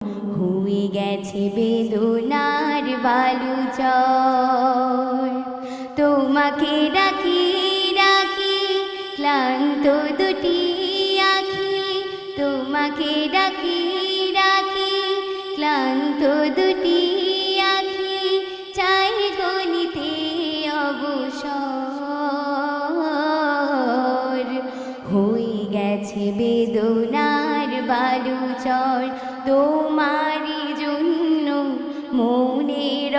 হয়ে গেছে বেদনার বালুচর। তোমাকে ডাকি ডাকি ক্লান্ত দুটি আখি, তোমাকে ডাকি ডাকি ক্লান্ত দুটি আখি, চাই গনিতে অবসর। হয়ে গেছে বেদনার বালুচর, তোমারই জন্য মনের